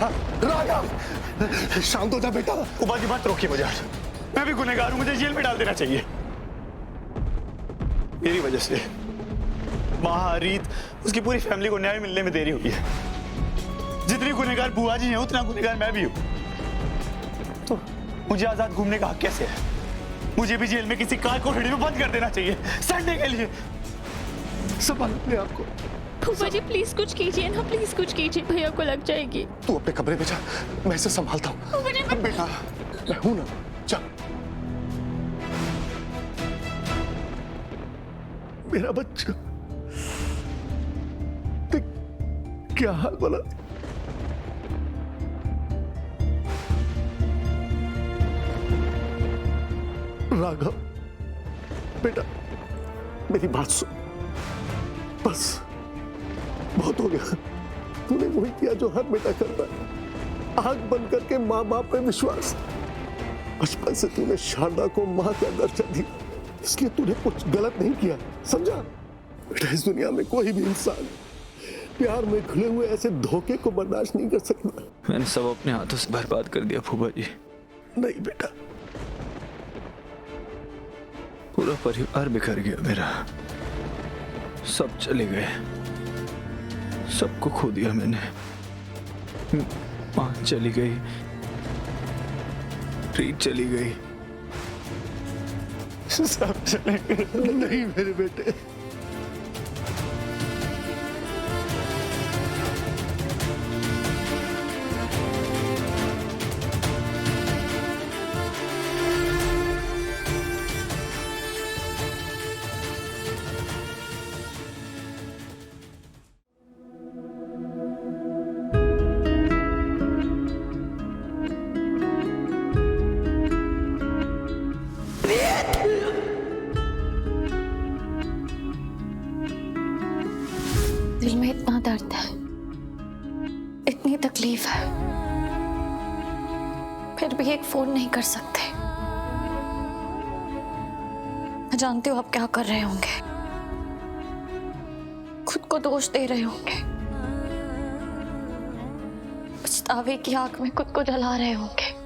राघव, शांत हो जा बेटा। उबा जी मत रोकिए मुझे, मैं भी गुनहगार हूं, मुझे जेल में डाल देना चाहिए। मेरी वजह से माँ, रीत, उसकी पूरी फैमिली को न्याय मिलने में देरी हुई है। जितनी गुनहगार बुआ जी हैं उतना गुनहगार मैं भी हूं। तो मुझे आजाद घूमने का हक कैसे है? मुझे भी जेल में किसी कार कोठड़ी में बंद कर देना चाहिए संडे के लिए। संभाल अपने आप को। फूफा जी प्लीज कुछ कीजिए ना, प्लीज कुछ कीजिए, भैया को लग जाएगी। तू अपने कमरे में जा, मैं इसे संभालता हूँ। बेटा मैं हूं ना, जा। मेरा बच्चा, देख क्या हाल बोला। राघव बेटा, मेरी बात सुन, बस बहुत हो गया। तूने वही किया जो हर बेटा करता है, आंख बंद करके माँ बाप पे विश्वास। बचपन से तूने शारदा को माँ का दर्जा दिया, इसलिए तूने कुछ गलत नहीं किया, समझा? बेटा इस दुनिया में कोई भी इंसान प्यार में खुले हुए ऐसे धोखे को बर्दाश्त नहीं कर सकता। मैंने सब अपने हाथों से बर्बाद कर दिया फूफा जी। नहीं बेटा, पूरा परिवार बिखर गया मेरा, सब चले गए, सबको खो दिया मैंने। माँ चली गई, रीत चली गई, सब चले गए। नहीं मेरे बेटे, दिल में इतना दर्द है, इतनी तकलीफ है, फिर भी एक फोन नहीं कर सकते। मैं जानती हूँ आप क्या कर रहे होंगे, खुद को दोष दे रहे होंगे, पछतावे की आग में खुद को जला रहे होंगे।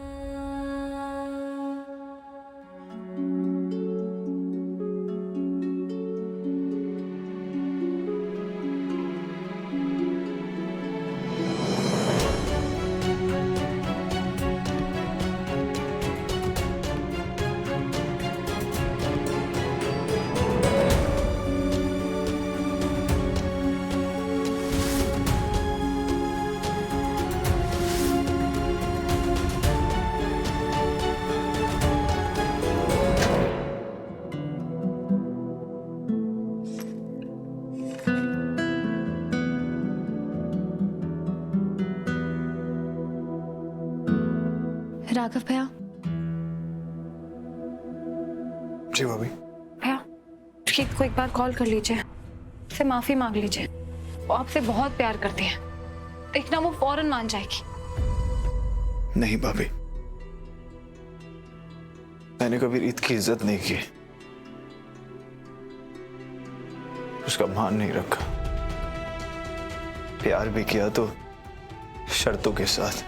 राघव भैया, जी भाभी। भैया रीत को एक बार कॉल कर लीजिए, उससे माफी मांग लीजिए, वो आपसे बहुत प्यार करती है, देखना वो फौरन मान जाएगी। नहीं भाभी, मैंने कभी रीत की इज्जत नहीं की, उसका मान नहीं रखा, प्यार भी किया तो शर्तों के साथ।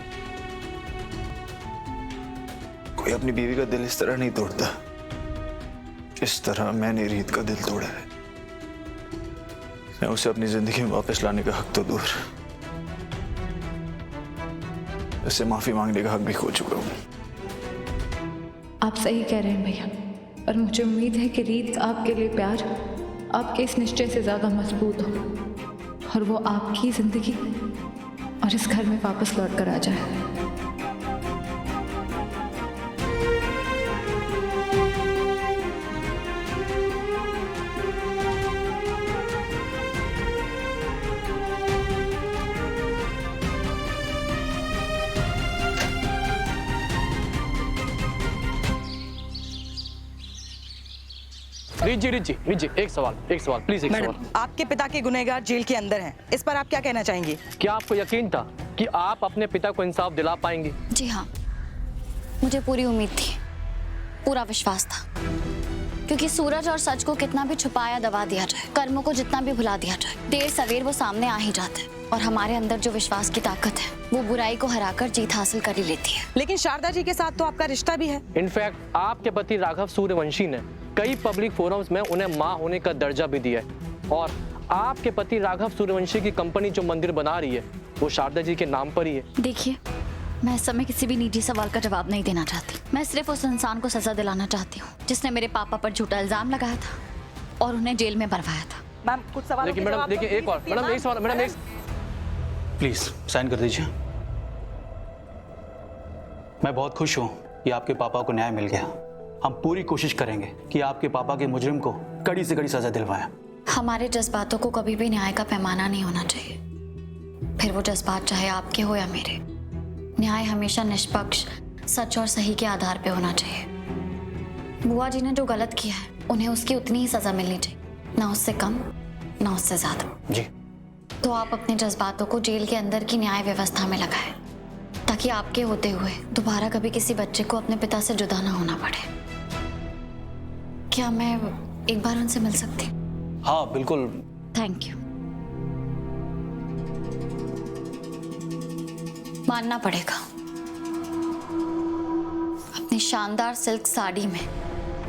कोई अपनी बीवी का दिल इस तरह नहीं तोड़ता इस तरह मैंने रीत का दिल तोड़ा है। मैं उसे अपनी जिंदगी में वापस लाने का हक तो दूर, उससे माफी मांगने का हक भी खो चुका हूं। आप सही कह रहे हैं भैया, और मुझे उम्मीद है कि रीत आपके लिए प्यार आपके इस निश्चय से ज्यादा मजबूत हो और वो आपकी जिंदगी और इस घर में वापस लौट कर आ जाए। रीत जी, एक सवाल प्लीज, एक मैडम, सवाल। आपके पिता के गुनहगार जेल के अंदर हैं, इस पर आप क्या कहना चाहेंगे? क्या आपको यकीन था कि आप अपने पिता को इंसाफ दिला पाएंगी? जी हाँ, मुझे पूरी उम्मीद थी, पूरा विश्वास था, क्योंकि सूरज और सच को कितना भी छुपाया दबा दिया जाए, कर्मों को जितना भी भुला दिया जाए, देर सवेर वो सामने आ ही जाते हैं। और हमारे अंदर जो विश्वास की ताकत है वो बुराई को हराकर जीत हासिल कर ही लेती है। लेकिन शारदा जी के साथ तो आपका रिश्ता भी है। इनफैक्ट आपके पति राघव सूर्यवंशी ने कई पब्लिक फोरम्स में उन्हें माँ होने का दर्जा भी दिया है। और आपके पति राघव सूर्यवंशी की कंपनी जो मंदिर बना रही है वो शारदा जी के नाम पर ही है। देखिए, मैं इस समय किसी भी निजी सवाल का जवाब नहीं देना चाहती। मैं सिर्फ उस इंसान को सजा दिलाना चाहती हूँ जिसने मेरे पापा पर झूठा इल्जाम लगाया था और उन्हें जेल में भरवाया था। मैम कुछ सवाल। लेकिन मैडम देखिए, एक और मैडम एक सवाल, मैडम एक प्लीज साइन कर दीजिए। मैं बहुत खुश हूं कि आपके पापा को न्याय मिल गया। हम पूरी कोशिश करेंगे कि आपके पापा के मुजरिम को कड़ी से कड़ी सजा दिलवाएं। हमारे जज्बातों को कभी भी न्याय का पैमाना नहीं होना चाहिए, फिर वो जज्बात चाहे आपके हो या मेरे। न्याय हमेशा निष्पक्ष, सच और सही के आधार पे होना चाहिए। बुआ जी ने जो गलत किया है उन्हें उसकी उतनी ही सजा मिलनी चाहिए, ना उससे कम ना उससे ज्यादा। जी। तो आप अपने जज्बातों को जेल के अंदर की न्याय व्यवस्था में लगाएं, ताकि आपके होते हुए दोबारा कभी किसी बच्चे को अपने पिता से जुदा ना होना पड़े। क्या मैं एक बार उनसे मिल सकती हूँ? हाँ बिल्कुल। Thank you. मानना पड़ेगा, अपनी शानदार सिल्क साड़ी में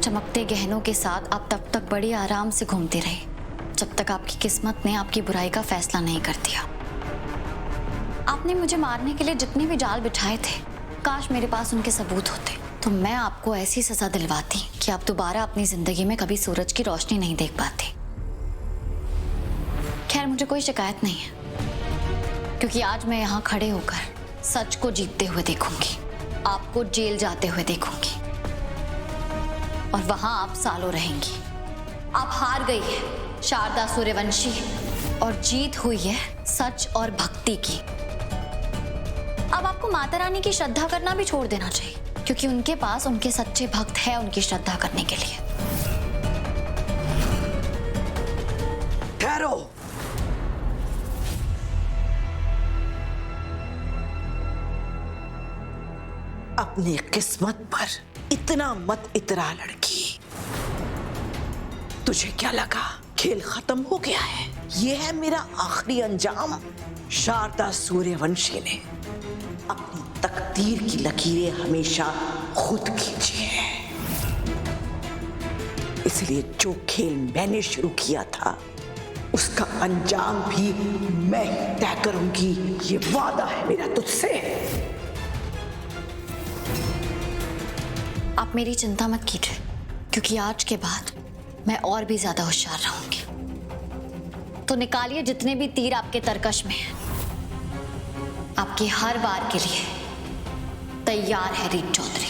चमकते गहनों के साथ आप तब तक बड़ी आराम से घूमती रही जब तक आपकी किस्मत ने आपकी बुराई का फैसला नहीं कर दिया। आपने मुझे मारने के लिए जितने भी जाल बिछाए थे, काश मेरे पास उनके सबूत होते तो मैं आपको ऐसी सजा दिलवाती कि आप दोबारा अपनी जिंदगी में कभी सूरज की रोशनी नहीं देख पाती। खैर, मुझे कोई शिकायत नहीं है, क्योंकि आज मैं यहाँ खड़े होकर सच को जीतते हुए देखूंगी, आपको जेल जाते हुए देखूंगी और वहां आप सालों रहेंगी। आप हार गई है शारदा सूर्यवंशी और जीत हुई है सच और भक्ति की। अब आपको माता रानी की श्रद्धा करना भी छोड़ देना चाहिए, क्योंकि उनके पास उनके सच्चे भक्त हैं उनकी श्रद्धा करने के लिए। ठहरो। अपनी किस्मत पर इतना मत इतरा लड़की। तुझे क्या लगा खेल खत्म हो गया है? ये है मेरा आखिरी अंजाम। शारदा सूर्यवंशी ने अपनी तकदीर की लकीरें हमेशा खुद खींची है, इसलिए जो खेल मैंने शुरू किया था उसका अंजाम भी मैं ही तय करूंगी। ये वादा है मेरा तुझसे। आप मेरी चिंता मत कीजिए, क्योंकि आज के बाद मैं और भी ज्यादा होशियार रहूंगी। तो निकालिए जितने भी तीर आपके तरकश में हैं। आपके हर बार के लिए तैयार है रीत चौधरी।